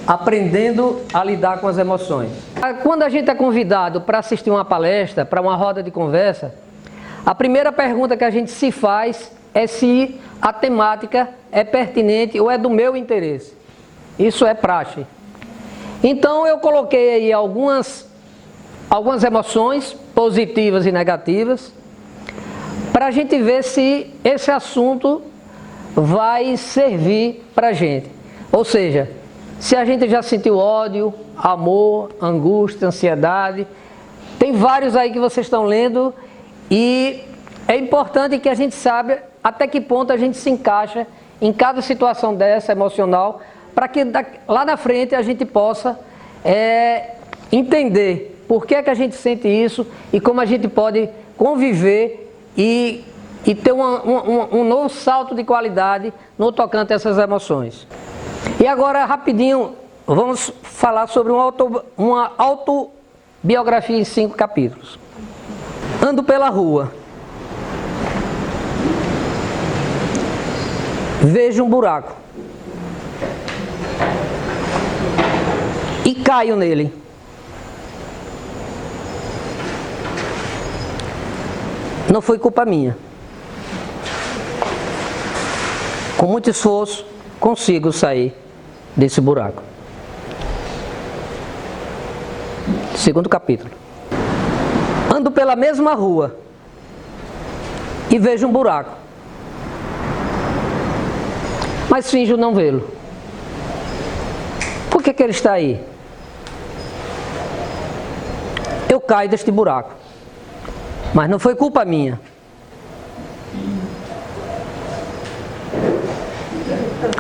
Aprendendo a lidar com as emoções. Quando a gente é convidado para assistir uma palestra, para uma roda de conversa, a primeira pergunta que a gente se faz é se a temática é pertinente ou é do meu interesse. Isso é praxe. Então eu coloquei aí algumas emoções positivas e negativas para a gente ver se esse assunto vai servir para a gente. Ou seja, se a gente já sentiu ódio, amor, angústia, ansiedade, tem vários aí que vocês estão lendo e é importante que a gente saiba até que ponto a gente se encaixa em cada situação dessa emocional, para que lá na frente a gente possa entender por que é que a gente sente isso e como a gente pode conviver e ter um novo salto de qualidade no tocante a essas emoções. E agora, rapidinho, vamos falar sobre uma autobiografia em 5 capítulos. Ando pela rua. Vejo um buraco. E caio nele. Não foi culpa minha. Com muito esforço, consigo sair desse buraco. 2º capítulo. Ando pela mesma rua e vejo um buraco, mas finjo não vê-lo. Por que ele está aí? Eu caio deste buraco, mas não foi culpa minha.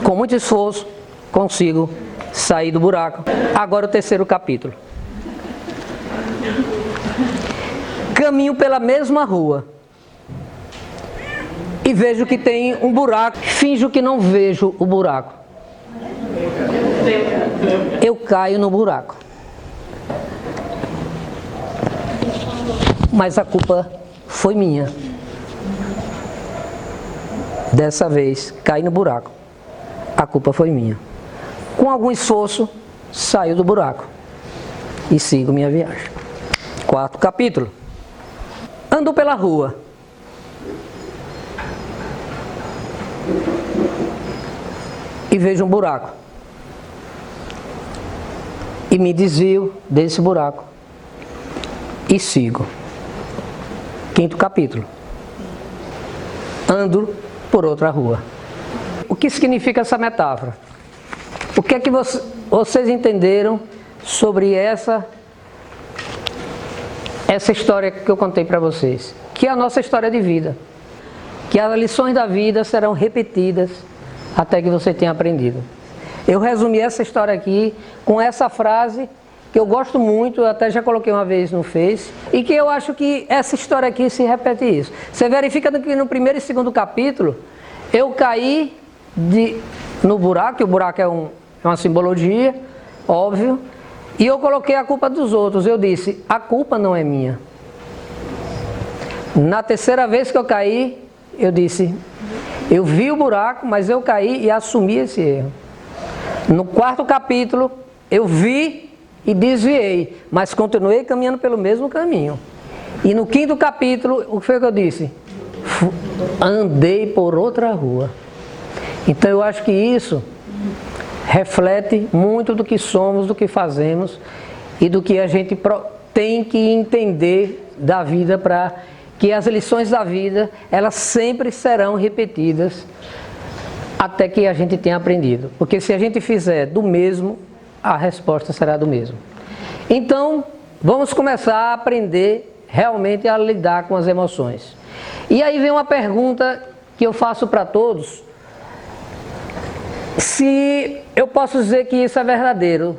Com muito esforço, consigo sair do buraco. Agora o 3º capítulo. Caminho pela mesma rua e vejo que tem um buraco. Finjo que não vejo o buraco. Eu caio no buraco. Mas a culpa foi minha. Dessa vez, caí no buraco. A culpa foi minha. Com algum esforço, saio do buraco e sigo minha viagem. 4º capítulo. Ando pela rua. E vejo um buraco. E me desvio desse buraco. E sigo. 5º capítulo. Ando por outra rua. O que significa essa metáfora? O que é que vocês entenderam sobre essa história que eu contei para vocês? Que é a nossa história de vida. Que as lições da vida serão repetidas até que você tenha aprendido. Eu resumi essa história aqui com essa frase que eu gosto muito, eu até já coloquei uma vez no Face, e que eu acho que essa história aqui se repete isso. Você verifica que no 1º e 2º capítulo, eu caí no buraco, que o buraco é uma simbologia, óbvio, e eu coloquei a culpa dos outros. Eu disse, a culpa não é minha. Na 3ª vez que eu caí, eu disse, eu vi o buraco, mas eu caí e assumi esse erro. No 4º capítulo, eu vi e desviei, mas continuei caminhando pelo mesmo caminho. E no 5º capítulo, o que foi que eu disse? Andei por outra rua. Então eu acho que isso reflete muito do que somos, do que fazemos e do que a gente tem que entender da vida, para que as lições da vida, elas sempre serão repetidas até que a gente tenha aprendido. Porque se a gente fizer do mesmo, a resposta será do mesmo. Então, vamos começar a aprender realmente a lidar com as emoções. E aí vem uma pergunta que eu faço para todos, se eu posso dizer que isso é verdadeiro.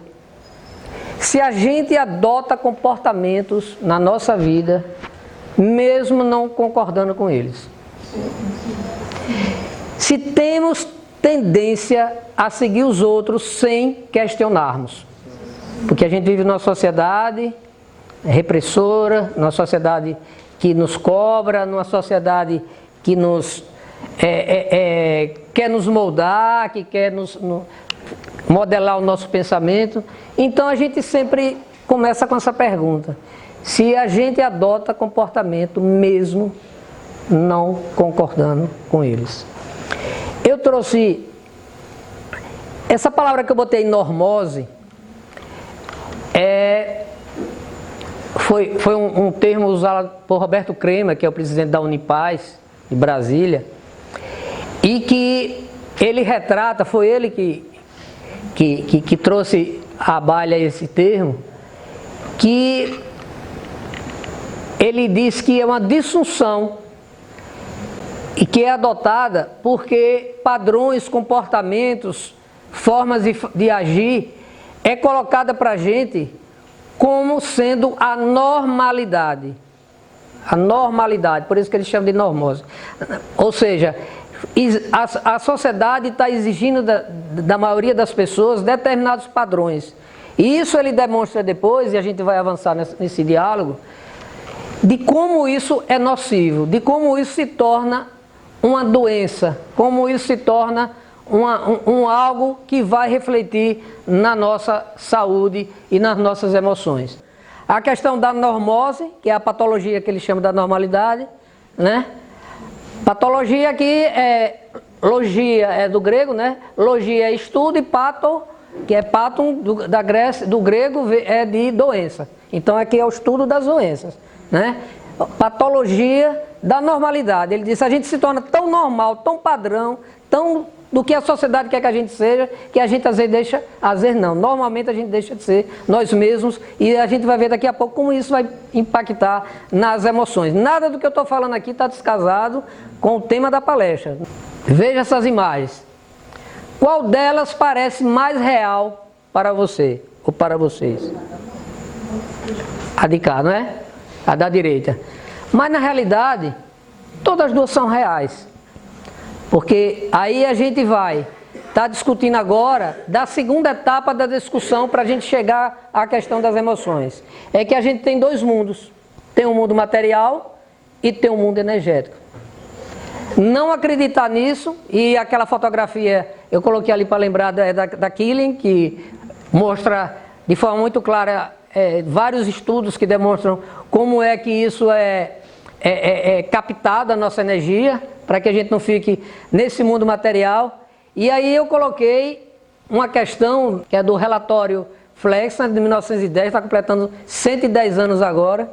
Se a gente adota comportamentos na nossa vida, mesmo não concordando com eles. Se temos tendência a seguir os outros sem questionarmos. Porque a gente vive numa sociedade repressora, numa sociedade que nos cobra, numa sociedade que nos quer nos moldar, que quer modelar o nosso pensamento. Então a gente sempre começa com essa pergunta: se a gente adota comportamento mesmo não concordando com eles. Eu trouxe essa palavra que eu botei, normose, foi um termo usado por Roberto Crema, que é o presidente da Unipaz de Brasília, e que ele retrata, foi ele que trouxe à baila esse termo, que ele diz que é uma disfunção e que é adotada porque padrões, comportamentos, formas de agir é colocada para a gente como sendo a normalidade. A normalidade, por isso que eles chamam de normose. Ou seja, a sociedade está exigindo da maioria das pessoas determinados padrões. E isso ele demonstra depois, e a gente vai avançar nesse diálogo, de como isso é nocivo, de como isso se torna uma doença, como isso se torna algo que vai refletir na nossa saúde e nas nossas emoções. A questão da normose, que é a patologia que ele chama da normalidade, né? Patologia aqui logia é do grego, né? Logia é estudo, e pato, que é paton do grego, é de doença. Então aqui é o estudo das doenças, né? Patologia da normalidade. Ele diz: a gente se torna tão normal, tão padrão, tão do que a sociedade quer que a gente seja, que a gente às vezes não. Normalmente a gente deixa de ser nós mesmos, e a gente vai ver daqui a pouco como isso vai impactar nas emoções. Nada do que eu estou falando aqui está descasado com o tema da palestra. Veja essas imagens. Qual delas parece mais real para você ou para vocês? A de cá, não é? A da direita. Mas na realidade, todas as duas são reais. Porque aí a gente vai estar discutindo agora da segunda etapa da discussão para a gente chegar à questão das emoções. É que a gente tem dois mundos. Tem um mundo material e tem um mundo energético. Não acreditar nisso, e aquela fotografia eu coloquei ali para lembrar da Killing, que mostra de forma muito clara vários estudos que demonstram como é que isso é captada a nossa energia, para que a gente não fique nesse mundo material. E aí eu coloquei uma questão que é do relatório Flexner de 1910, está completando 110 anos agora.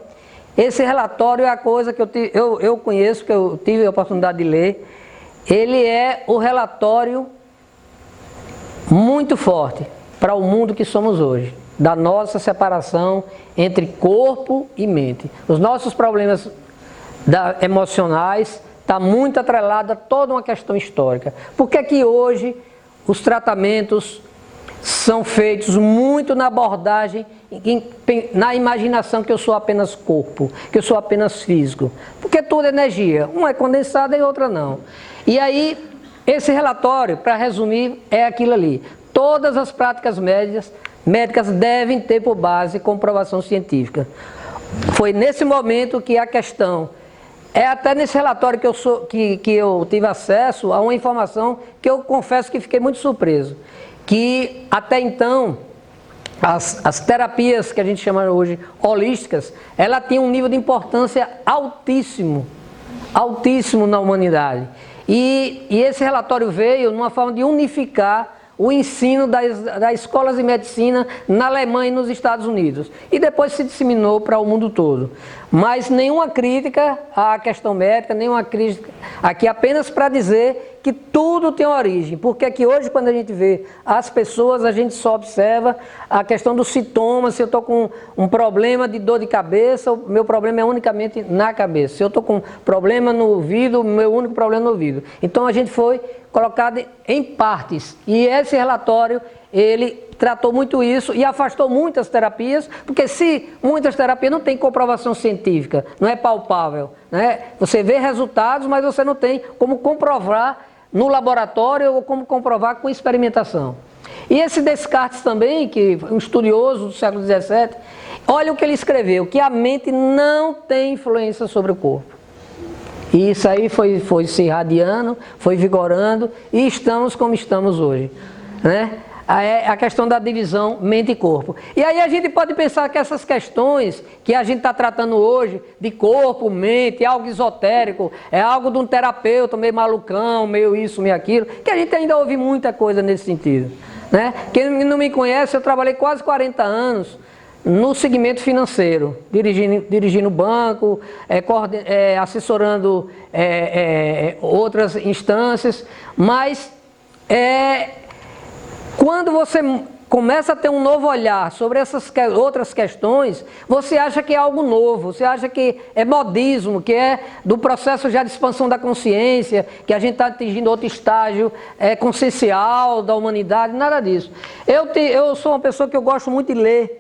Esse relatório é a coisa que eu conheço, que eu tive a oportunidade de ler. Ele é o relatório muito forte para o mundo que somos hoje, da nossa separação entre corpo e mente. Os nossos problemas emocionais está muito atrelado a toda uma questão histórica. Por que é que hoje os tratamentos são feitos muito na abordagem, na imaginação que eu sou apenas corpo, que eu sou apenas físico? Porque tudo é energia, uma é condensada e outra não. E aí, esse relatório, para resumir, é aquilo ali. Todas as práticas médicas devem ter por base comprovação científica. Foi nesse momento que a questão... até nesse relatório que eu tive acesso a uma informação que eu confesso que fiquei muito surpreso. Que até então, as terapias que a gente chama hoje holísticas, ela tinha um nível de importância altíssimo, altíssimo na humanidade. E esse relatório veio numa forma de unificar o ensino das escolas de medicina na Alemanha e nos Estados Unidos. E depois se disseminou para o mundo todo. Mas nenhuma crítica à questão médica, nenhuma crítica aqui, apenas para dizer que tudo tem origem. Porque aqui hoje, quando a gente vê as pessoas, a gente só observa a questão dos sintomas. Se eu estou com um problema de dor de cabeça, o meu problema é unicamente na cabeça. Se eu estou com problema no ouvido, o meu único problema é no ouvido. Então a gente foi colocado em partes. E esse relatório, ele tratou muito isso e afastou muitas terapias, porque se muitas terapias não têm comprovação científica, não é palpável, né? Você vê resultados, mas você não tem como comprovar no laboratório ou como comprovar com experimentação. E esse Descartes também, que é um estudioso do século XVII, olha o que ele escreveu, que a mente não tem influência sobre o corpo. E isso aí foi se irradiando, foi vigorando, e estamos como estamos hoje, né? a questão da divisão mente e corpo. E aí a gente pode pensar que essas questões que a gente está tratando hoje, de corpo, mente, é algo esotérico, é algo de um terapeuta meio malucão, meio isso, meio aquilo, que a gente ainda ouve muita coisa nesse sentido, né? Quem não me conhece, eu trabalhei quase 40 anos no segmento financeiro, dirigindo banco, assessorando outras instâncias, mas quando você começa a ter um novo olhar sobre essas outras questões, você acha que é algo novo, você acha que é modismo, que é do processo já de expansão da consciência, que a gente está atingindo outro estágio consciencial da humanidade, nada disso. Eu sou uma pessoa que eu gosto muito de ler.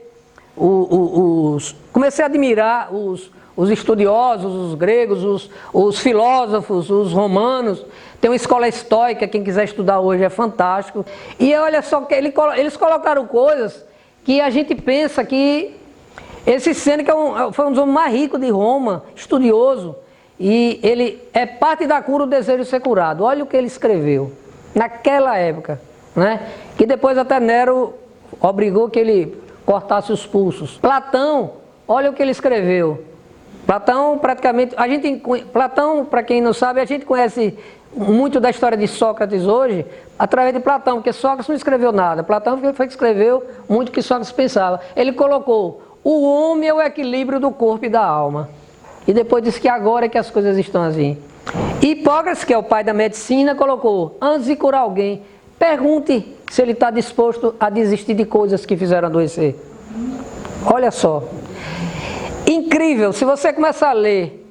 Comecei a admirar os estudiosos, os gregos, os filósofos, os romanos. Tem uma escola estoica, quem quiser estudar hoje é fantástico. E olha só, que eles colocaram coisas que a gente pensa que esse Sêneca foi um dos homens mais ricos de Roma, estudioso. E ele é parte da cura o desejo de ser curado. Olha o que ele escreveu naquela época, né? Que depois até Nero obrigou que ele cortasse os pulsos. Platão, olha o que ele escreveu. Platão, praticamente, Platão, para quem não sabe, a gente conhece muito da história de Sócrates hoje através de Platão, porque Sócrates não escreveu nada. Platão foi que escreveu muito o que Sócrates pensava. Ele colocou: o homem é o equilíbrio do corpo e da alma. E depois disse que agora é que as coisas estão assim. Hipócrates, que é o pai da medicina, colocou: antes de curar alguém, pergunte se ele está disposto a desistir de coisas que fizeram adoecer. Olha só. Incrível, se você começar a ler,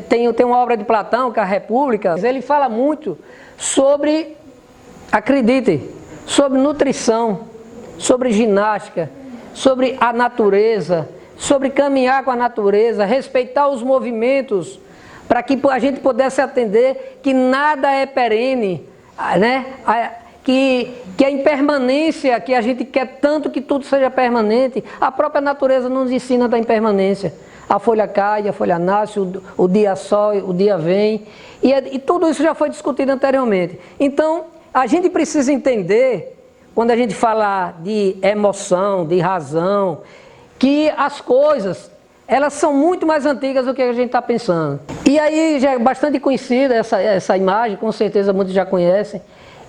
tem uma obra de Platão, que é a República, ele fala muito sobre, acredite, sobre nutrição, sobre ginástica, sobre a natureza, sobre caminhar com a natureza, respeitar os movimentos, para que a gente pudesse atender que nada é perene, né? Que a impermanência, que a gente quer tanto que tudo seja permanente, a própria natureza nos ensina da impermanência. A folha cai, a folha nasce, o dia sobe, o dia vem, e tudo isso já foi discutido anteriormente. Então, a gente precisa entender, quando a gente fala de emoção, de razão, que as coisas, elas são muito mais antigas do que a gente está pensando. E aí já é bastante conhecida essa imagem, com certeza muitos já conhecem,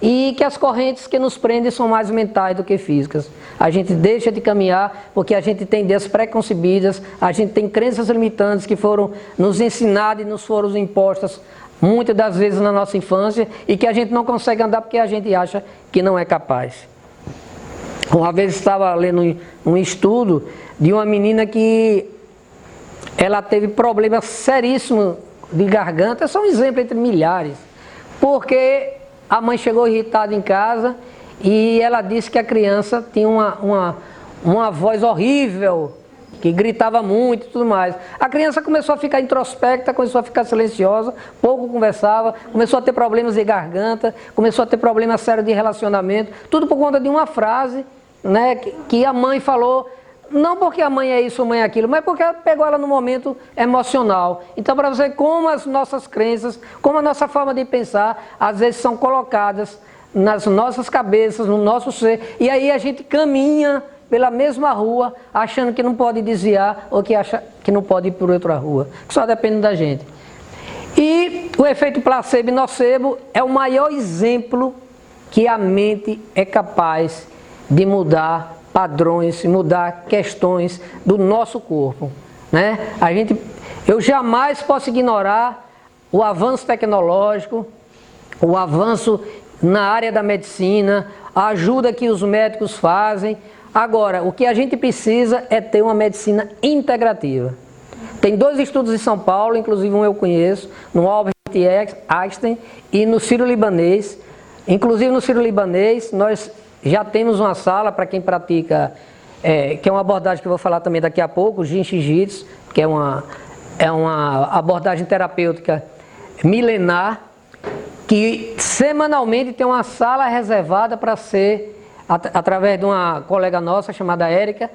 e que as correntes que nos prendem são mais mentais do que físicas. A gente deixa de caminhar porque a gente tem ideias pré-concebidas, a gente tem crenças limitantes que foram nos ensinadas e nos foram impostas muitas das vezes na nossa infância e que a gente não consegue andar porque a gente acha que não é capaz. Uma vez estava lendo um estudo de uma menina que ela teve problemas seríssimos de garganta, só um exemplo entre milhares, porque a mãe chegou irritada em casa e ela disse que a criança tinha uma voz horrível, que gritava muito e tudo mais. A criança começou a ficar introspecta, começou a ficar silenciosa, pouco conversava, começou a ter problemas de garganta, começou a ter problemas sérios de relacionamento, tudo por conta de uma frase, né, que a mãe falou. Não porque a mãe é isso, a mãe é aquilo, mas porque ela pegou ela no momento emocional. Então, para você ver como as nossas crenças, como a nossa forma de pensar, às vezes são colocadas nas nossas cabeças, no nosso ser, e aí a gente caminha pela mesma rua, achando que não pode desviar, ou que acha que não pode ir por outra rua, que só depende da gente. E o efeito placebo e nocebo é o maior exemplo que a mente é capaz de mudar padrões, mudar questões do nosso corpo, né? Eu jamais posso ignorar o avanço tecnológico, o avanço na área da medicina, a ajuda que os médicos fazem. Agora, o que a gente precisa é ter uma medicina integrativa. Tem 2 estudos em São Paulo, inclusive um eu conheço, no Albert Einstein e no Sírio-Libanês. Inclusive no Sírio-Libanês nós já temos uma sala para quem pratica, que é uma abordagem que eu vou falar também daqui a pouco, o Jin Shijitsu, que é uma abordagem terapêutica milenar, que semanalmente tem uma sala reservada para ser, através de uma colega nossa chamada Érica,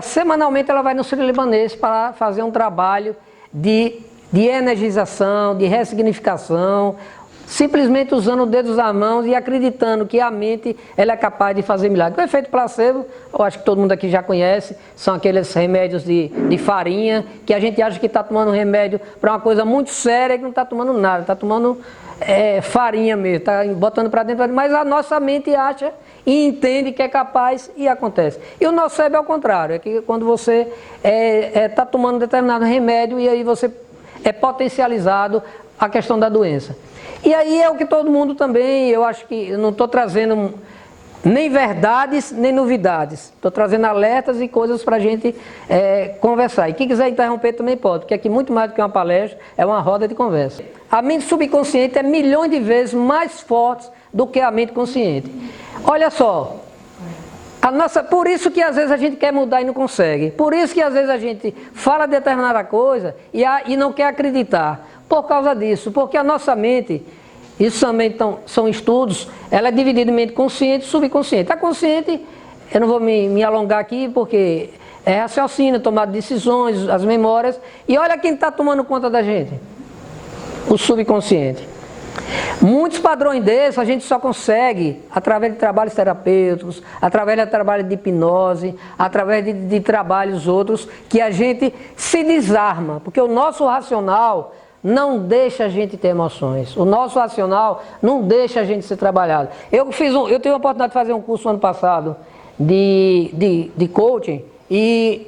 semanalmente ela vai no Sírio-Libanês para fazer um trabalho de energização, de ressignificação, simplesmente usando os dedos das mãos e acreditando que a mente ela é capaz de fazer milagres. O efeito placebo, eu acho que todo mundo aqui já conhece, são aqueles remédios de farinha, que a gente acha que está tomando um remédio para uma coisa muito séria e que não está tomando nada, está tomando farinha mesmo, está botando para dentro, mas a nossa mente acha e entende que é capaz e acontece. E o nocebo é o contrário, é que quando você está tomando determinado remédio e aí você é potencializado a questão da doença. E aí é o que todo mundo também, eu acho que eu não estou trazendo nem verdades, nem novidades. Estou trazendo alertas e coisas para a gente conversar. E quem quiser interromper também pode, porque aqui muito mais do que uma palestra, é uma roda de conversa. A mente subconsciente é milhões de vezes mais forte do que a mente consciente. Olha só, por isso que às vezes a gente quer mudar e não consegue. Por isso que às vezes a gente fala determinada coisa e não quer acreditar. Por causa disso, porque a nossa mente, isso também são estudos, ela é dividida em mente consciente e subconsciente. A consciente, eu não vou me alongar aqui porque é raciocínio, tomar decisões, as memórias. E olha quem está tomando conta da gente, o subconsciente. Muitos padrões desses a gente só consegue através de trabalhos terapêuticos, através de trabalho de hipnose, através de trabalhos outros que a gente se desarma, porque o nosso racional não deixa a gente ter emoções. O nosso racional não deixa a gente ser trabalhado. Eu tive a oportunidade de fazer um curso ano passado de coaching e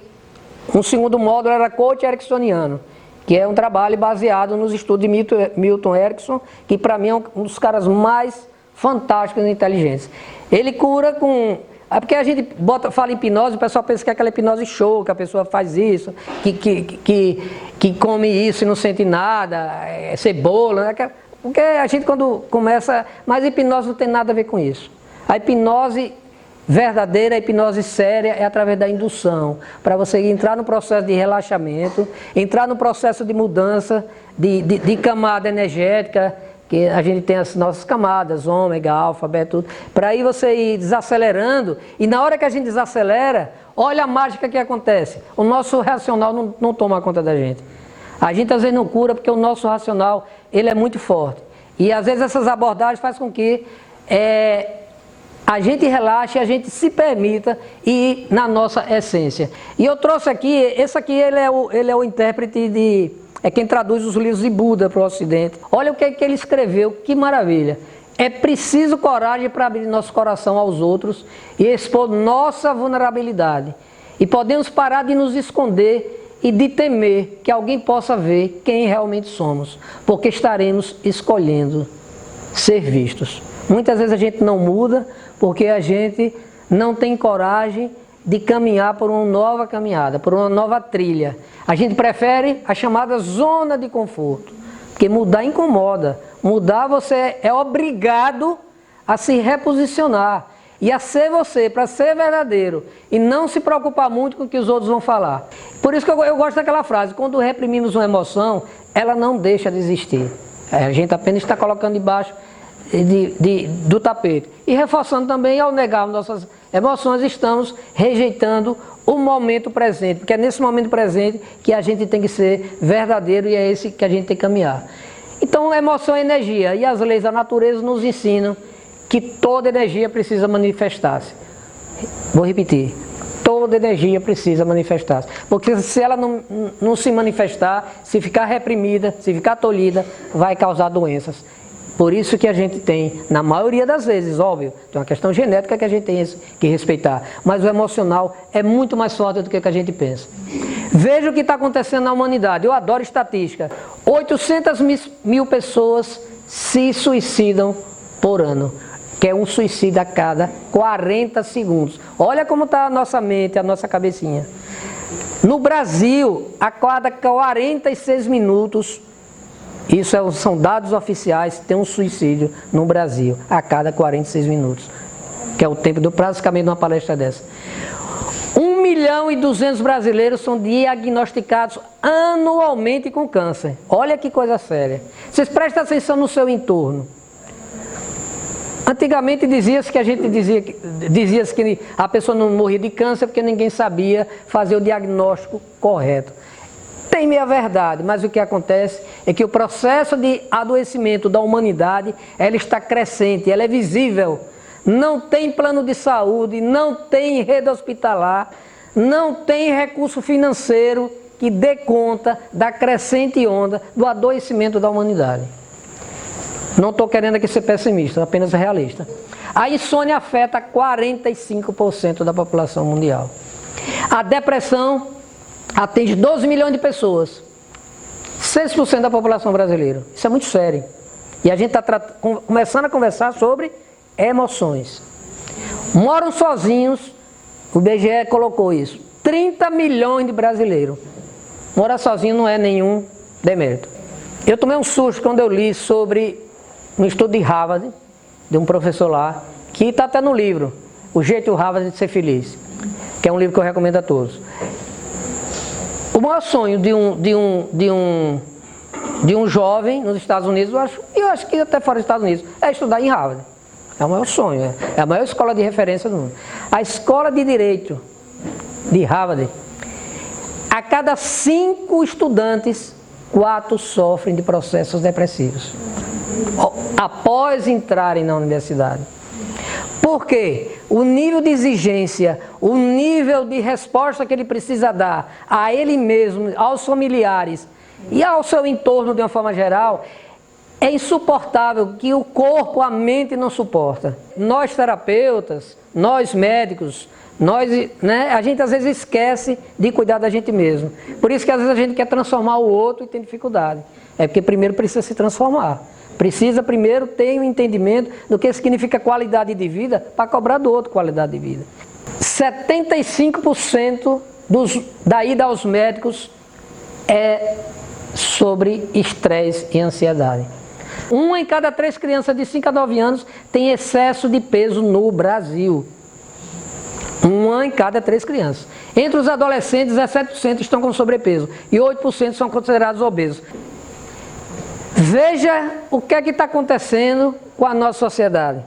um segundo módulo era coaching ericksoniano, que é um trabalho baseado nos estudos de Milton Erickson, que para mim é um dos caras mais fantásticos e inteligentes. Ele cura com... porque a gente fala em hipnose, o pessoal pensa que é aquela hipnose show, que a pessoa faz isso, que come isso e não sente nada, cebola, né? Porque a gente quando começa... Mas a hipnose não tem nada a ver com isso. A hipnose verdadeira, a hipnose séria é através da indução, para você entrar no processo de relaxamento, entrar no processo de mudança, de camada energética, que a gente tem as nossas camadas, ômega, alfa, beta, tudo, para aí você ir desacelerando, e na hora que a gente desacelera, olha a mágica que acontece, o nosso racional não toma conta da gente. A gente às vezes não cura porque o nosso racional, ele é muito forte. E às vezes essas abordagens fazem com que a gente relaxe, a gente se permita ir na nossa essência. E eu trouxe aqui, esse aqui ele é o intérprete é quem traduz os livros de Buda para o Ocidente. Olha o que ele escreveu, que maravilha. É preciso coragem para abrir nosso coração aos outros e expor nossa vulnerabilidade. E podemos parar de nos esconder e de temer que alguém possa ver quem realmente somos, porque estaremos escolhendo ser vistos. Muitas vezes a gente não muda porque a gente não tem coragem de caminhar por uma nova caminhada, por uma nova trilha. A gente prefere a chamada zona de conforto, porque mudar incomoda. Mudar você é obrigado a se reposicionar e a ser você, para ser verdadeiro e não se preocupar muito com o que os outros vão falar. Por isso que eu gosto daquela frase, quando reprimimos uma emoção, ela não deixa de existir. A gente apenas está colocando debaixo do tapete. E reforçando também, ao negarmos nossas emoções, estamos rejeitando o momento presente, porque é nesse momento presente que a gente tem que ser verdadeiro e é esse que a gente tem que caminhar. Então, emoção é energia, e as leis da natureza nos ensinam que toda energia precisa manifestar-se. Vou repetir, toda energia precisa manifestar-se, porque se ela não se manifestar, se ficar reprimida, se ficar tolhida, vai causar doenças. Por isso que a gente tem, na maioria das vezes, óbvio, tem uma questão genética que a gente tem que respeitar, mas o emocional é muito mais forte do que a gente pensa. Veja o que está acontecendo na humanidade, eu adoro estatística. 800 mil pessoas se suicidam por ano, que é um suicídio a cada 40 segundos. Olha como está a nossa mente, a nossa cabecinha. No Brasil, a cada 46 minutos, isso são dados oficiais, tem um suicídio no Brasil a cada 46 minutos, que é o tempo do praticamente de uma palestra dessa. 1.200.000 brasileiros são diagnosticados anualmente com câncer. Olha que coisa séria. Vocês prestem atenção no seu entorno. Antigamente dizia-se que a pessoa não morria de câncer porque ninguém sabia fazer o diagnóstico correto. Tem meia verdade, mas o que acontece é que o processo de adoecimento da humanidade, ela está crescente, ela é visível. Não tem plano de saúde, não tem rede hospitalar, não tem recurso financeiro que dê conta da crescente onda do adoecimento da humanidade. Não estou querendo aqui ser pessimista, apenas realista. A insônia afeta 45% da população mundial. A depressão atinge 12 milhões de pessoas. 6% da população brasileira. Isso é muito sério. E a gente está começando a conversar sobre emoções. Moram sozinhos, o IBGE colocou isso. 30 milhões de brasileiros. Morar sozinho não é nenhum demérito. Eu tomei um susto quando eu li sobre um estudo de Harvard, de um professor lá, que está até no livro, O Jeito Harvard de Ser Feliz, que é um livro que eu recomendo a todos. O maior sonho de um jovem nos Estados Unidos, eu acho que até fora dos Estados Unidos, é estudar em Harvard. É o maior sonho, é a maior escola de referência do mundo. A escola de Direito de Harvard, a cada 5 estudantes, 4 sofrem de processos depressivos após entrarem na universidade. Por quê? O nível de exigência, o nível de resposta que ele precisa dar a ele mesmo, aos familiares e ao seu entorno de uma forma geral, é insuportável, que o corpo, a mente não suporta. Nós terapeutas, nós médicos, a gente às vezes esquece de cuidar da gente mesmo. Por isso que às vezes a gente quer transformar o outro e tem dificuldade. É porque primeiro precisa se transformar. Precisa primeiro ter um entendimento do que significa qualidade de vida para cobrar do outro qualidade de vida. 75% da ida aos médicos é sobre estresse e ansiedade. 1 em cada 3 crianças de 5 a 9 anos tem excesso de peso no Brasil. 1 em cada 3 crianças. Entre os adolescentes, 17% estão com sobrepeso e 8% são considerados obesos. Veja o que é que está acontecendo com a nossa sociedade.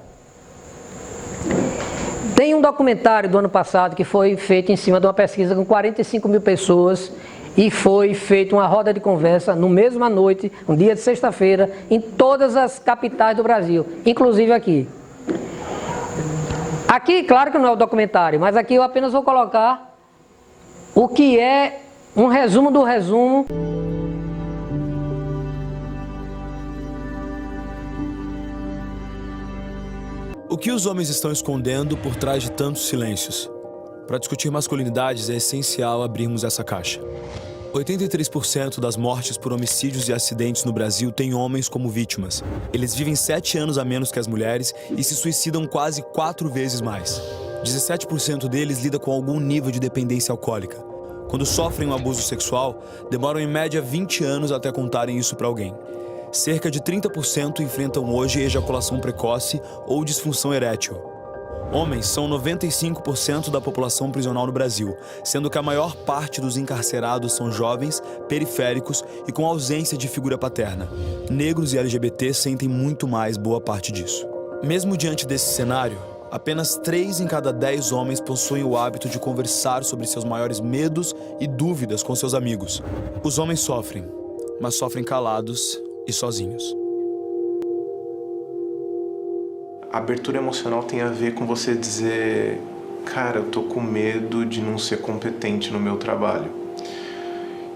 Tem um documentário do ano passado que foi feito em cima de uma pesquisa com 45 mil pessoas e foi feita uma roda de conversa no mesma noite, um dia de sexta-feira, em todas as capitais do Brasil, inclusive aqui. Aqui, claro que não é o documentário, mas aqui eu apenas vou colocar o que é um resumo do resumo. O que os homens estão escondendo por trás de tantos silêncios? Para discutir masculinidades é essencial abrirmos essa caixa. 83% das mortes por homicídios e acidentes no Brasil têm homens como vítimas. Eles vivem 7 anos a menos que as mulheres e se suicidam quase 4 vezes mais. 17% deles lida com algum nível de dependência alcoólica. Quando sofrem um abuso sexual, demoram em média 20 anos até contarem isso para alguém. Cerca de 30% enfrentam hoje ejaculação precoce ou disfunção erétil. Homens são 95% da população prisional no Brasil, sendo que a maior parte dos encarcerados são jovens, periféricos e com ausência de figura paterna. Negros e LGBT sentem muito mais boa parte disso. Mesmo diante desse cenário, apenas 3 em cada 10 homens possuem o hábito de conversar sobre seus maiores medos e dúvidas com seus amigos. Os homens sofrem, mas sofrem calados e sozinhos. A abertura emocional tem a ver com você dizer: cara, eu tô com medo de não ser competente no meu trabalho.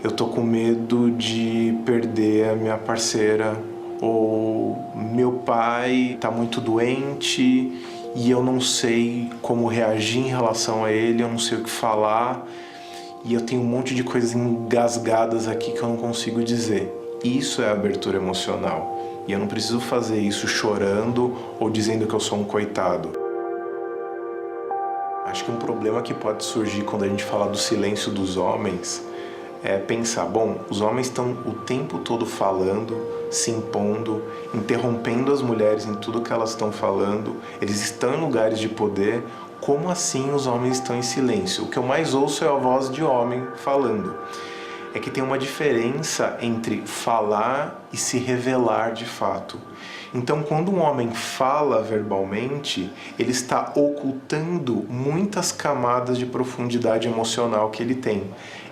Eu tô com medo de perder a minha parceira. Ou meu pai tá muito doente e eu não sei como reagir em relação a ele, eu não sei o que falar. E eu tenho um monte de coisas engasgadas aqui que eu não consigo dizer. Isso é abertura emocional. E eu não preciso fazer isso chorando ou dizendo que eu sou um coitado. Acho que um problema que pode surgir quando a gente fala do silêncio dos homens é pensar, bom, os homens estão o tempo todo falando, se impondo, interrompendo as mulheres em tudo que elas estão falando, eles estão em lugares de poder, como assim os homens estão em silêncio? O que eu mais ouço é a voz de homem falando. É que tem uma diferença entre falar e se revelar de fato. Então, quando um homem fala verbalmente, ele está ocultando muitas camadas de profundidade emocional que ele tem.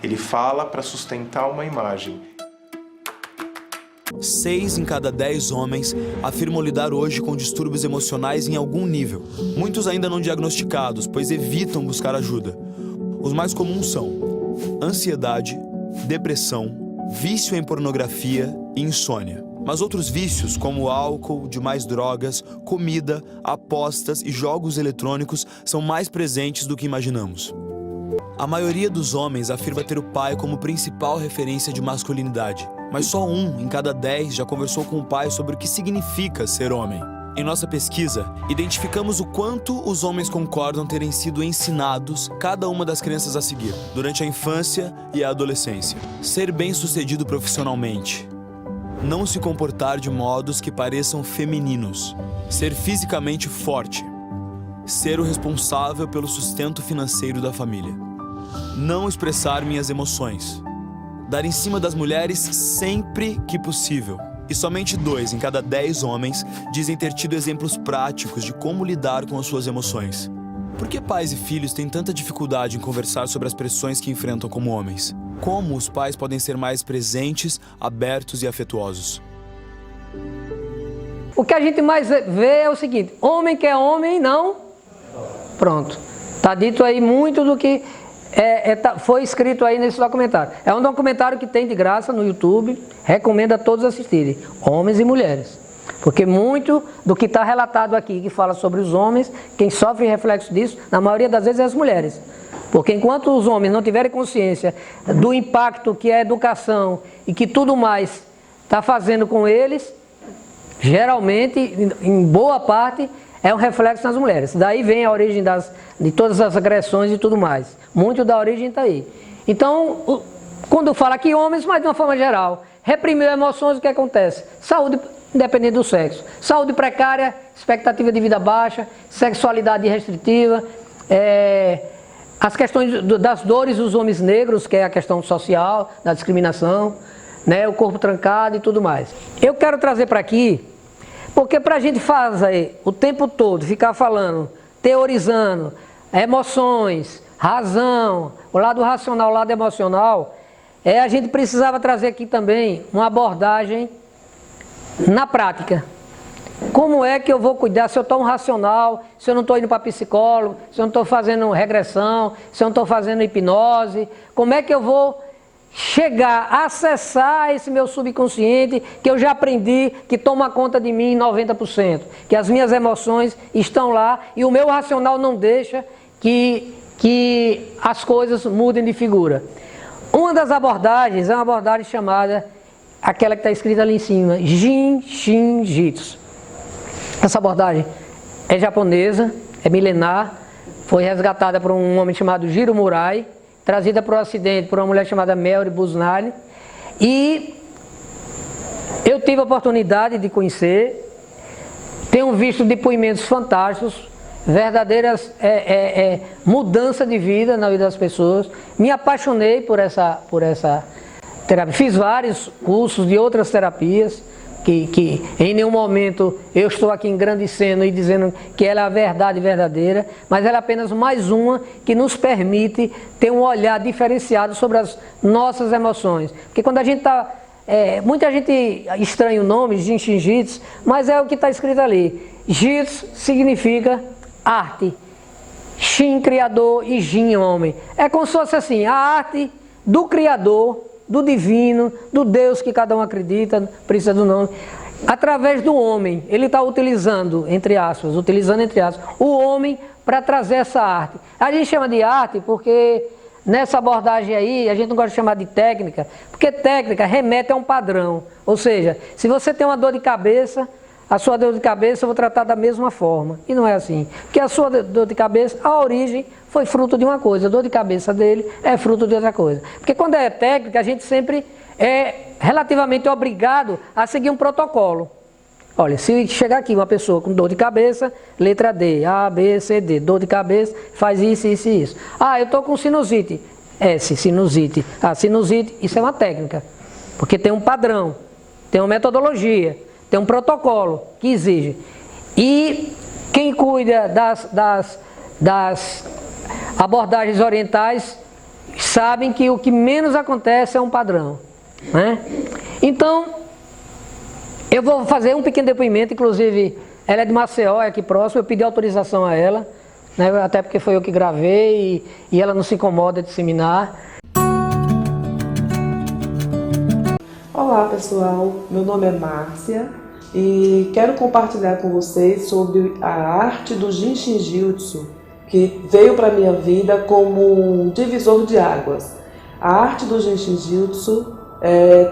Ele fala para sustentar uma imagem. 6 em cada 10 homens afirmam lidar hoje com distúrbios emocionais em algum nível. Muitos ainda não diagnosticados, pois evitam buscar ajuda. Os mais comuns são ansiedade, depressão, vício em pornografia e insônia. Mas outros vícios, como álcool, demais drogas, comida, apostas e jogos eletrônicos, são mais presentes do que imaginamos. A maioria dos homens afirma ter o pai como principal referência de masculinidade, mas só 1 em cada 10 já conversou com o pai sobre o que significa ser homem. Em nossa pesquisa, identificamos o quanto os homens concordam terem sido ensinados cada uma das crenças a seguir, durante a infância e a adolescência. Ser bem-sucedido profissionalmente. Não se comportar de modos que pareçam femininos. Ser fisicamente forte. Ser o responsável pelo sustento financeiro da família. Não expressar minhas emoções. Dar em cima das mulheres sempre que possível. E somente 2 em cada 10 homens dizem ter tido exemplos práticos de como lidar com as suas emoções. Por que pais e filhos têm tanta dificuldade em conversar sobre as pressões que enfrentam como homens? Como os pais podem ser mais presentes, abertos e afetuosos? O que a gente mais vê é o seguinte: homem que é homem, não. Pronto. Está dito aí muito do que foi escrito aí nesse documentário. É um documentário que tem de graça no YouTube. Recomendo a todos assistirem, homens e mulheres. Porque muito do que está relatado aqui, que fala sobre os homens, quem sofre reflexo disso, na maioria das vezes é as mulheres. Porque enquanto os homens não tiverem consciência do impacto que é a educação e que tudo mais está fazendo com eles, geralmente, em boa parte, é um reflexo nas mulheres. Daí vem a origem de todas as agressões e tudo mais. Muito da origem está aí. Então, quando fala aqui homens, mas de uma forma geral, reprimiu emoções, o que acontece? Saúde, independente do sexo. Saúde precária, expectativa de vida baixa, sexualidade restritiva, as questões das dores dos homens negros, que é a questão social, da discriminação, né, o corpo trancado e tudo mais. Eu quero trazer para aqui, porque para a gente fazer o tempo todo, ficar falando, teorizando, emoções, razão, o lado racional, o lado emocional, a gente precisava trazer aqui também uma abordagem na prática. Como é que eu vou cuidar se eu estou racional, se eu não estou indo para psicólogo, se eu não estou fazendo regressão, se eu não estou fazendo hipnose? Como é que eu vou chegar a acessar esse meu subconsciente que eu já aprendi que toma conta de mim em 90%? Que as minhas emoções estão lá e o meu racional não deixa que as coisas mudem de figura. Uma das abordagens é uma abordagem chamada, aquela que está escrita ali em cima, Jin Shin Jitsu. Essa abordagem é japonesa, é milenar, foi resgatada por um homem chamado Jiro Murai, trazida para o Ocidente por uma mulher chamada Mary Busnali, e eu tive a oportunidade de conhecer, tenho visto depoimentos fantásticos, verdadeiras mudança de vida na vida das pessoas. Me apaixonei por essa terapia, fiz vários cursos de outras terapias, que em nenhum momento eu estou aqui engrandecendo e dizendo que ela é a verdade verdadeira, mas ela é apenas mais uma que nos permite ter um olhar diferenciado sobre as nossas emoções. Porque quando a gente está... muita gente estranha o nome, Jin Shin Jitsu, mas é o que está escrito ali. Jitsu significa arte, Shin, criador, e Jin, homem. É como se fosse assim, a arte do criador, do divino, do Deus que cada um acredita, precisa do nome, através do homem. Ele está utilizando entre aspas, o homem para trazer essa arte. A gente chama de arte porque nessa abordagem aí, a gente não gosta de chamar de técnica, porque técnica remete a um padrão. Ou seja, se você tem uma dor de cabeça, a sua dor de cabeça eu vou tratar da mesma forma. E não é assim. Porque a sua dor de cabeça, a origem foi fruto de uma coisa. A dor de cabeça dele é fruto de outra coisa. Porque quando é técnica, a gente sempre é relativamente obrigado a seguir um protocolo. Olha, se chegar aqui uma pessoa com dor de cabeça, letra D, A, B, C, D, dor de cabeça, faz isso, isso e isso. Ah, eu estou com sinusite. S, sinusite. Ah, sinusite, isso é uma técnica. Porque tem um padrão, tem uma metodologia, tem um protocolo que exige. E quem cuida das abordagens orientais sabem que o que menos acontece é um padrão, né? Então, Eu vou fazer um pequeno depoimento, inclusive ela é de Maceió, é aqui próximo, eu pedi autorização a ela, né, até porque foi eu que gravei e ela não se incomoda de disseminar. Olá pessoal, meu nome é Márcia e quero compartilhar com vocês sobre a arte do Jinshin Jyutsu, que veio para a minha vida como um divisor de águas. A arte do Jinshin Jyutsu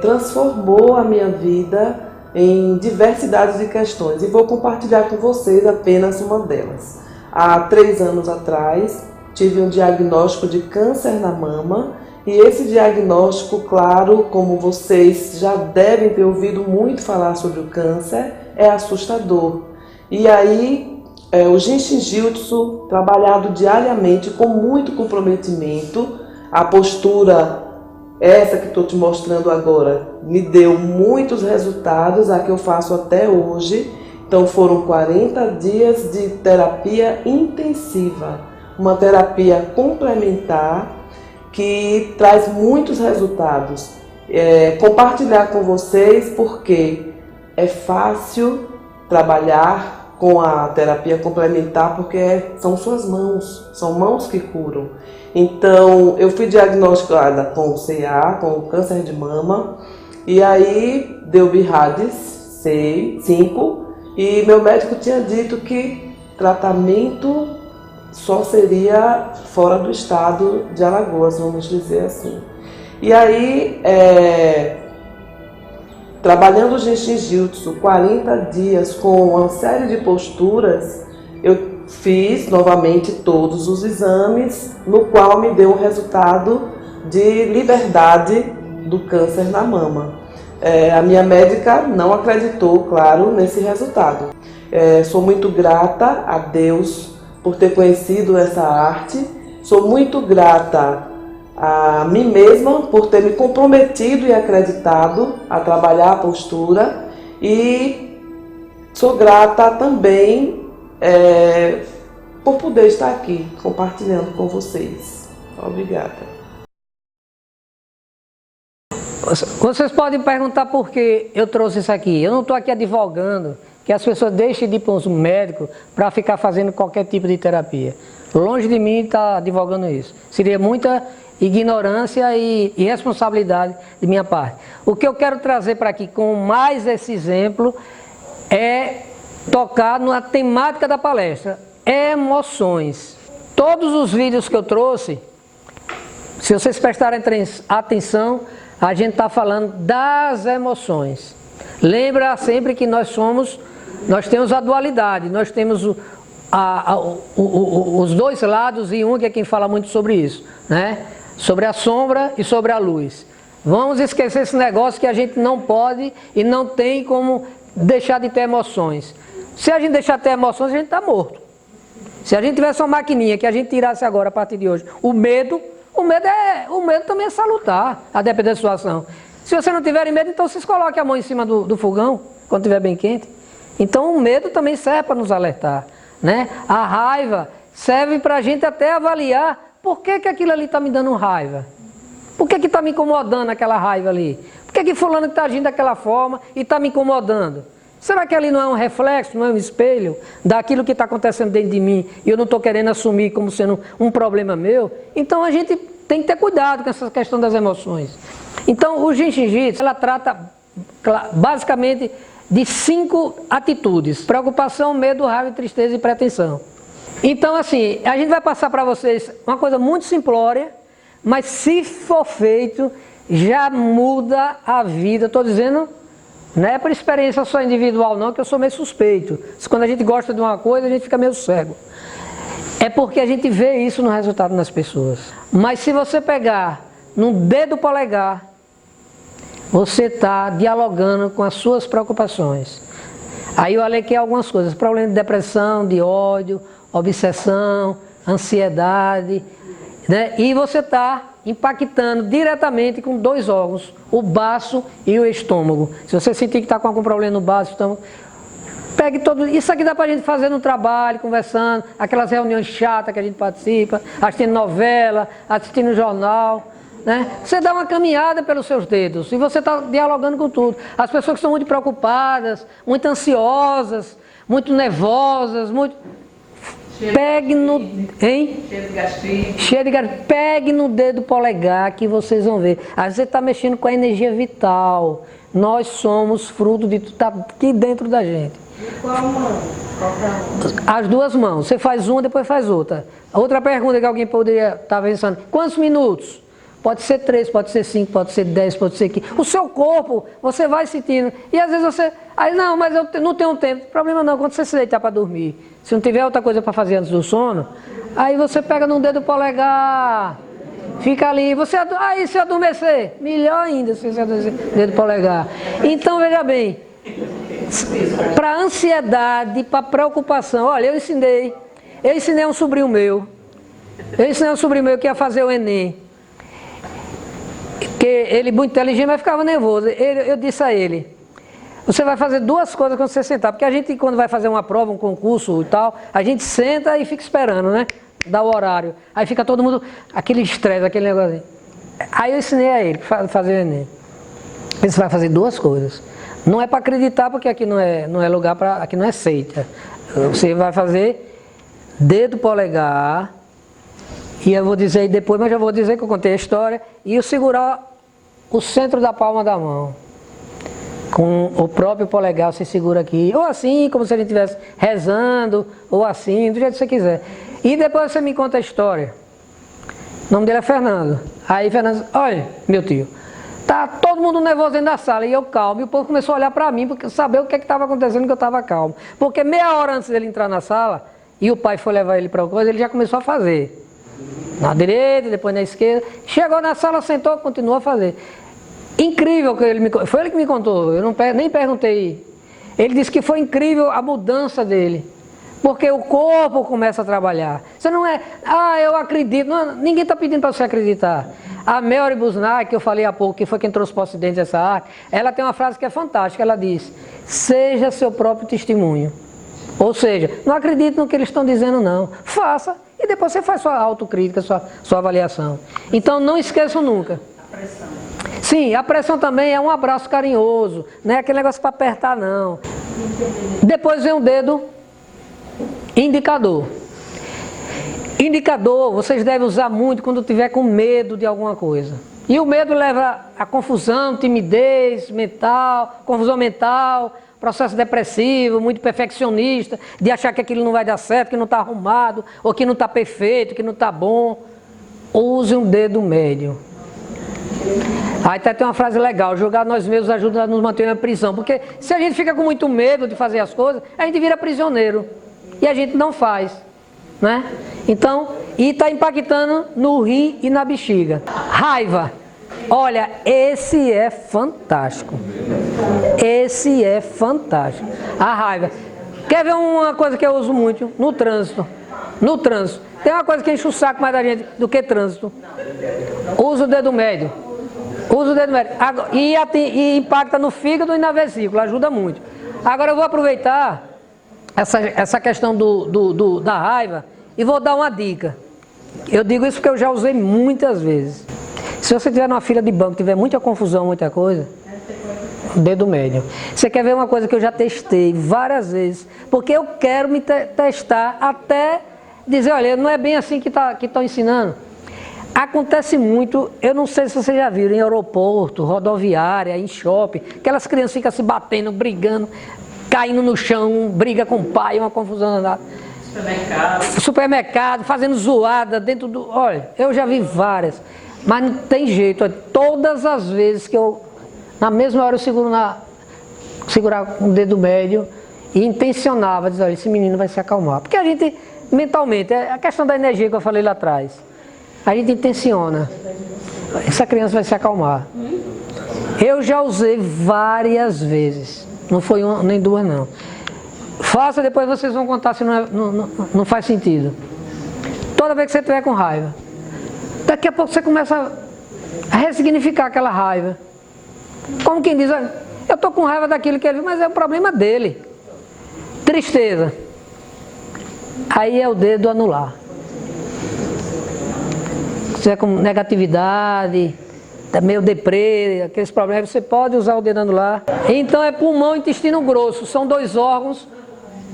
transformou a minha vida em diversidade de questões e vou compartilhar com vocês apenas uma delas. Há 3 anos atrás tive um diagnóstico de câncer na mama e esse diagnóstico, claro, como vocês já devem ter ouvido muito falar sobre o câncer, é assustador. E aí o Jinshin Jyutsu, trabalhado diariamente com muito comprometimento, a postura essa que estou te mostrando agora me deu muitos resultados, a que eu faço até hoje. Então foram 40 dias de terapia intensiva, uma terapia complementar que traz muitos resultados. Compartilhar com vocês porque é fácil trabalhar com a terapia complementar porque são suas mãos, são mãos que curam. Então, eu fui diagnosticada com CA, com câncer de mama, e aí deu BIRADS 5, e meu médico tinha dito que tratamento só seria fora do estado de Alagoas, vamos dizer assim. E aí, trabalhando o Jinshin Jyutsu 40 dias com uma série de posturas, eu fiz novamente todos os exames, no qual me deu um resultado de liberdade do câncer na mama. A minha médica não acreditou, claro, nesse resultado. Sou muito grata a Deus por ter conhecido essa arte, sou muito grata a mim mesma por ter me comprometido e acreditado a trabalhar a postura e sou grata também por poder estar aqui compartilhando com vocês. Obrigada. Vocês podem perguntar por que eu trouxe isso aqui. Eu não estou aqui advogando que as pessoas deixem de ir para um médico para ficar fazendo qualquer tipo de terapia. Longe de mim estar advogando isso. Seria muita ignorância e irresponsabilidade de minha parte. O que eu quero trazer para aqui com mais esse exemplo é tocar na temática da palestra, emoções. Todos os vídeos que eu trouxe, se vocês prestarem atenção, a gente está falando das emoções. Lembra sempre que nós temos a dualidade, nós temos os dois lados e que é quem fala muito sobre isso, né? Sobre a sombra e sobre a luz. Vamos esquecer esse negócio que a gente não pode e não tem como deixar de ter emoções. Se a gente deixar de ter emoções, a gente está morto. Se a gente tivesse uma maquininha que a gente tirasse agora, a partir de hoje, o medo também é salutar, a depender da situação. Se você não tiver medo, então vocês coloquem a mão em cima do fogão, quando estiver bem quente. Então o medo também serve para nos alertar, né? A raiva serve para a gente até avaliar por que aquilo ali está me dando raiva. Por que está me incomodando aquela raiva ali? Por que fulano está agindo daquela forma e está me incomodando? Será que ali não é um reflexo, não é um espelho daquilo que está acontecendo dentro de mim e eu não estou querendo assumir como sendo um problema meu? Então a gente tem que ter cuidado com essa questão das emoções. Então o Jinshin Jyutsu, ela trata basicamente de 5 atitudes: preocupação, medo, raiva, tristeza e pretensão. Então assim, a gente vai passar para vocês uma coisa muito simplória, mas se for feito, já muda a vida. Estou dizendo, não é por experiência só individual não, que eu sou meio suspeito. Quando a gente gosta de uma coisa, a gente fica meio cego. É porque a gente vê isso no resultado nas pessoas. Mas se você pegar no dedo polegar, você está dialogando com as suas preocupações. Aí eu alequei algumas coisas: problema de depressão, de ódio, obsessão, ansiedade, né? E você está impactando diretamente com 2 órgãos, o baço e o estômago. Se você sentir que está com algum problema no baço, estômago, pegue todo isso aqui, dá para a gente fazer no trabalho, conversando, aquelas reuniões chatas que a gente participa, assistindo novela, assistindo jornal. né? Você dá uma caminhada pelos seus dedos e você está dialogando com tudo. As pessoas que estão muito preocupadas, muito ansiosas, muito nervosas, muito... Pegue no... Hein? Cheio de gastrite. Cheio de gastrite. Pegue no dedo polegar que vocês vão ver. Aí você está mexendo com a energia vital. Nós somos fruto de tudo, está aqui dentro da gente. E qual mão? As duas mãos. Você faz uma, depois faz outra. Outra pergunta que alguém poderia estar pensando. Quantos minutos? Pode ser 3, pode ser 5, pode ser 10, pode ser 15. O seu corpo, você vai sentindo. E às vezes você... Aí não, mas eu não tenho tempo. Problema não, quando você se deitar para dormir. Se não tiver outra coisa para fazer antes do sono, aí você pega no dedo polegar, fica ali. Aí se adormecer, melhor ainda se você adormecer no dedo polegar. Então veja bem, para ansiedade, para preocupação, olha, eu ensinei a um sobrinho meu. Que ia fazer o Enem. Que ele muito inteligente, mas ficava nervoso. Eu disse a ele: você vai fazer duas coisas quando você sentar, porque a gente, quando vai fazer uma prova, um concurso e tal, a gente senta e fica esperando, né? Dá o horário. Aí fica todo mundo, aquele estresse, aquele negócio. Aí eu ensinei a ele fazer o Enem. Você vai fazer duas coisas. Não é para acreditar, porque aqui não é lugar para, aqui não é seita. Você vai fazer dedo polegar, e eu vou dizer aí depois, mas já vou dizer que eu contei a história, e eu segurar o centro da palma da mão. Com o próprio polegar você segura aqui, ou assim, como se a gente estivesse rezando, ou assim, do jeito que você quiser. E depois você me conta a história. O nome dele é Fernando. Aí Fernando, olha, meu tio, tá todo mundo nervoso dentro da sala, e eu calmo, e o povo começou a olhar para mim, porque saber o que estava acontecendo, que eu estava calmo. Porque meia hora antes dele entrar na sala, e o pai foi levar ele para alguma coisa, ele já começou a fazer. Na direita, depois na esquerda. Chegou na sala, sentou, continuou a fazer. Incrível que foi ele que me contou, eu nem perguntei. Ele disse que foi incrível a mudança dele, porque o corpo começa a trabalhar. Você não é, eu acredito, não, ninguém está pedindo para você acreditar. A Mary Busnack, que eu falei há pouco, que foi quem trouxe para o Ocidente essa arte, ela tem uma frase que é fantástica, ela diz: seja seu próprio testemunho. Ou seja, não acredite no que eles estão dizendo não, faça, e depois você faz sua autocrítica, sua avaliação. Então não esqueçam nunca. A pressão. Sim, a pressão também é um abraço carinhoso, não é aquele negócio para apertar não. Depois vem o dedo indicador. Indicador vocês devem usar muito quando tiver com medo de alguma coisa. E o medo leva a confusão, timidez mental, confusão mental, processo depressivo, muito perfeccionista, de achar que aquilo não vai dar certo, que não está arrumado, ou que não está perfeito, que não está bom. Use um dedo médio. Aí até tem uma frase legal: jogar nós mesmos ajuda a nos manter na prisão. Porque se a gente fica com muito medo de fazer as coisas, a gente vira prisioneiro. E a gente não faz, né? Então, e está impactando no rim e na bexiga. Raiva. Olha, esse é fantástico. Esse é fantástico. A raiva. Quer ver uma coisa que eu uso muito? No trânsito. No trânsito. Tem uma coisa que enche o saco mais da gente do que trânsito. Usa o dedo médio. Usa o dedo médio. E impacta no fígado e na vesícula. Ajuda muito. Agora eu vou aproveitar essa questão da raiva e vou dar uma dica. Eu digo isso porque eu já usei muitas vezes. Se você estiver numa fila de banco, tiver muita confusão, muita coisa, dedo médio. Você quer ver uma coisa que eu já testei várias vezes, porque eu quero me testar até dizer, olha, não é bem assim que estão ensinando. Acontece muito, eu não sei se vocês já viram, em aeroporto, rodoviária, em shopping, aquelas crianças ficam se batendo, brigando, caindo no chão, briga com o pai, uma confusão danada. Supermercado, fazendo zoada dentro do... Olha, eu já vi várias, mas não tem jeito. Todas as vezes que eu, na mesma hora eu segurar com o dedo médio e intencionava, dizer, olha, esse menino vai se acalmar. Porque a gente, mentalmente, é a questão da energia que eu falei lá atrás. A gente intenciona, essa criança vai se acalmar. Eu já usei várias vezes, não foi uma nem duas não. Faça, depois vocês vão contar se não faz sentido. Toda vez que você estiver com raiva, daqui a pouco você começa a ressignificar aquela raiva. Como quem diz, olha, eu estou com raiva daquilo que ele viu, mas é o problema dele. Tristeza. Aí é o dedo anular. se tiver com negatividade, tá meio deprê, aqueles problemas, você pode usar o dedo anular. Então é pulmão e intestino grosso, são dois órgãos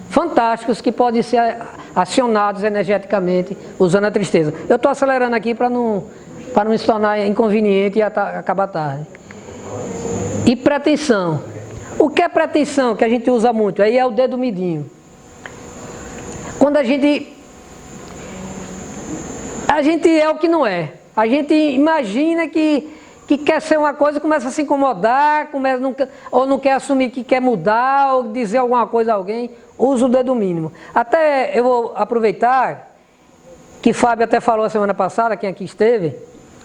fantásticos que podem ser acionados energeticamente usando a tristeza. Eu estou acelerando aqui para não se tornar inconveniente e acabar tarde. E pretensão. O que é pretensão que a gente usa muito? Aí é o dedo midinho. Quando a gente é o que não é. A gente imagina que quer ser uma coisa, começa a se incomodar, ou não quer assumir que quer mudar, ou dizer alguma coisa a alguém, usa o dedo mínimo. Até eu vou aproveitar, que Fábio até falou a semana passada, quem aqui esteve,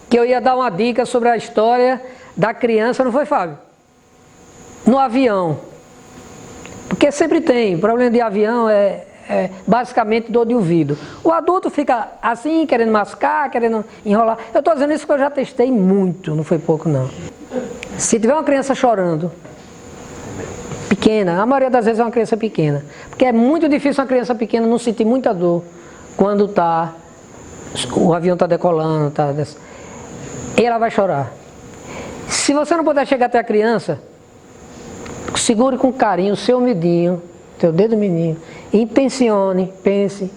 que eu ia dar uma dica sobre a história da criança, não foi, Fábio? No avião. Porque sempre tem, o problema de avião é basicamente dor de ouvido. O adulto fica assim, querendo mascar, querendo enrolar. Eu estou dizendo isso porque eu já testei muito, não foi pouco não. Se tiver uma criança chorando, pequena, a maioria das vezes é uma criança pequena, porque é muito difícil uma criança pequena não sentir muita dor quando o avião está decolando, e ela vai chorar. Se você não puder chegar até a criança, segure com carinho o seu midinho, teu dedo mindinho, intencione, pense,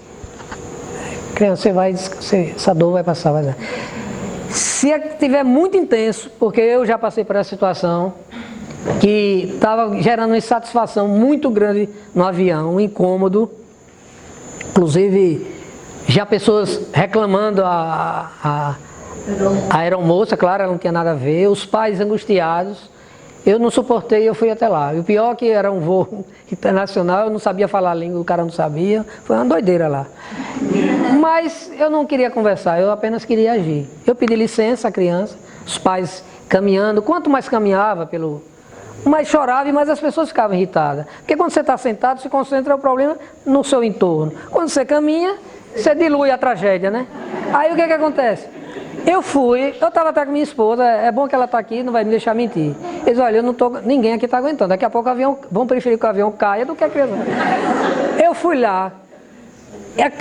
criança, essa dor vai passar, vai dar. Se estiver muito intenso, porque eu já passei por essa situação, que estava gerando uma insatisfação muito grande no avião, um incômodo, inclusive já pessoas reclamando a aeromoça, claro, ela não tinha nada a ver, os pais angustiados. Eu não suportei, eu fui até lá. E o pior é que era um voo internacional, eu não sabia falar a língua, o cara não sabia. Foi uma doideira lá. Mas eu não queria conversar, eu apenas queria agir. Eu pedi licença à criança, os pais caminhando. Quanto mais caminhava, mais chorava e mais as pessoas ficavam irritadas. Porque quando você está sentado, se concentra o problema no seu entorno. Quando você caminha, você dilui a tragédia, né? Aí o que acontece? Eu estava até com minha esposa, é bom que ela está aqui, não vai me deixar mentir. Eles, olha, ninguém aqui está aguentando, daqui a pouco vão preferir que o avião caia do que a criança. Eu fui lá,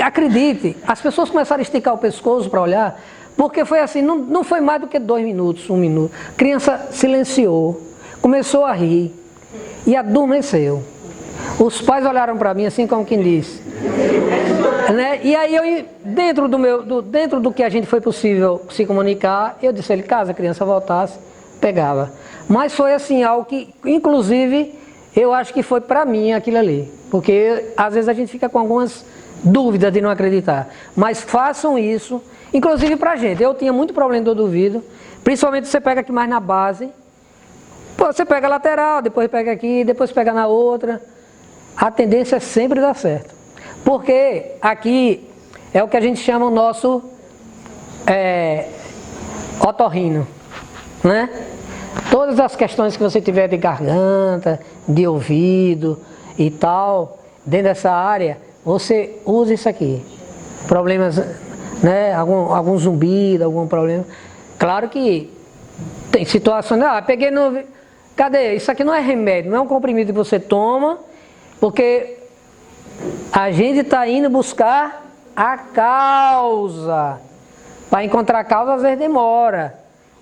acredite, as pessoas começaram a esticar o pescoço para olhar, porque foi assim, não foi mais do que 2 minutos, 1 minuto. A criança silenciou, começou a rir e adormeceu. Os pais olharam para mim assim como quem disse. Né? E aí dentro do que a gente foi possível se comunicar, eu disse a ele, caso a criança voltasse, pegava. Mas foi assim, algo que, inclusive, eu acho que foi para mim aquilo ali. Porque às vezes a gente fica com algumas dúvidas de não acreditar. Mas façam isso, inclusive pra gente. Eu tinha muito problema de dor do ouvido, principalmente você pega aqui mais na base. Pô, você pega a lateral, depois pega aqui, depois pega na outra. A tendência é sempre dar certo. Porque aqui é o que a gente chama o nosso otorrino, né? Todas as questões que você tiver de garganta, de ouvido e tal, dentro dessa área, você usa isso aqui. Problemas, né? Algum zumbido, algum problema. Claro que tem situações, peguei no... Cadê? Isso aqui não é remédio, não é um comprimido que você toma, porque a gente está indo buscar a causa. Para encontrar a causa, às vezes demora.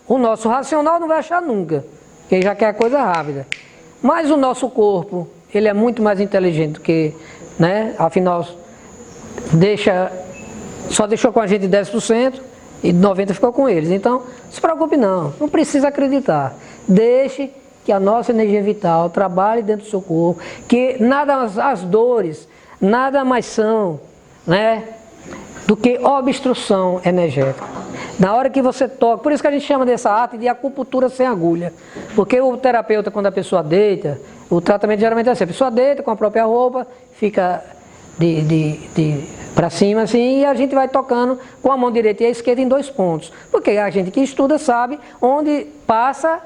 O nosso racional não vai achar nunca, porque ele já quer coisa rápida. Mas o nosso corpo, ele é muito mais inteligente do que, né? Afinal, só deixou com a gente 10% e 90% ficou com eles. Então, não se preocupe não precisa acreditar. Deixe que a nossa energia vital trabalhe dentro do seu corpo, que as dores nada mais são, né, do que obstrução energética. Na hora que você toca, por isso que a gente chama dessa arte de acupuntura sem agulha, porque o terapeuta, quando a pessoa deita, o tratamento geralmente é assim, a pessoa deita com a própria roupa, fica para cima assim, e a gente vai tocando com a mão direita e a esquerda em 2 pontos, porque a gente que estuda sabe onde passa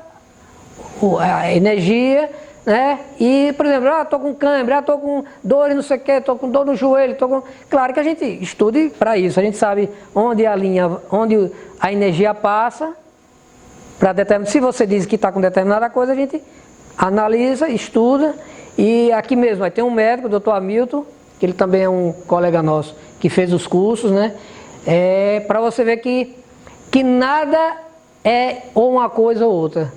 a energia, né? E, por exemplo, estou com cãibra, estou com dor e não sei o que, estou com dor no joelho, Claro que a gente estude para isso, a gente sabe onde a energia passa, para determinar. Se você diz que está com determinada coisa, a gente analisa, estuda, e aqui mesmo vai ter um médico, o Dr. Hamilton, que ele também é um colega nosso, que fez os cursos, né? Para você ver que que nada é ou uma coisa ou outra.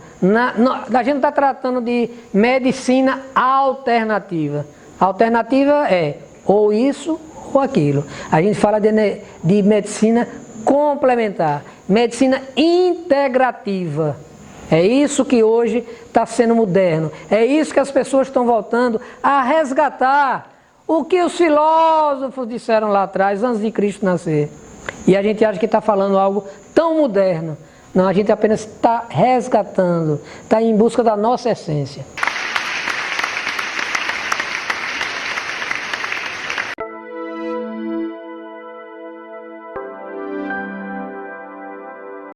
A gente está tratando de medicina alternativa. A alternativa é ou isso ou aquilo. A gente fala de medicina complementar, medicina integrativa. É isso que hoje está sendo moderno. É isso que as pessoas estão voltando a resgatar. O que os filósofos disseram lá atrás, antes de Cristo nascer. E a gente acha que está falando algo tão moderno. Não, a gente apenas está resgatando, está em busca da nossa essência.